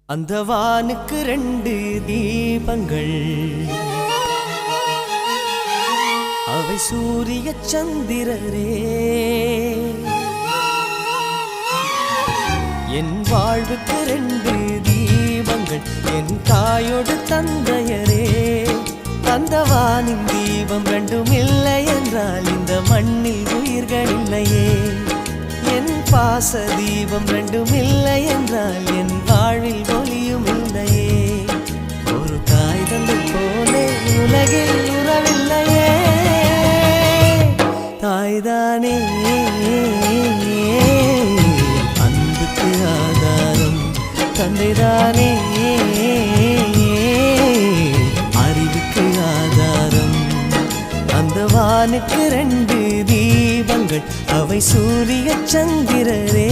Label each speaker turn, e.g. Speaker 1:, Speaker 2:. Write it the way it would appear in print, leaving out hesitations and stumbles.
Speaker 1: அந்த வானுக்கு 2 தீபங்கள், அவை சூரிய சந்திரரே. என் வாழ்வுக்கு 2 தீபங்கள், என் தாயோடு தந்தையரே. அந்த வானின் தீபம் 2ம் இல்லை என்றால் இந்த மண்ணில் உயிர்கள் இல்லையே. என் பாச தீபம் 2ம் இல்லை என்றால் என் வாழ்வில் ஒளியும் இல்லையே. ஒரு தாய் தந்தை போலே உலகில் உறவில்லையே. தாய்தானே அன்புக்கு ஆதாரம், தந்தைதானே அறிவுக்கு ஆதாரம். அந்த வானுக்கு 2 தீபங்கள், அவை சூரிய சந்திரரே.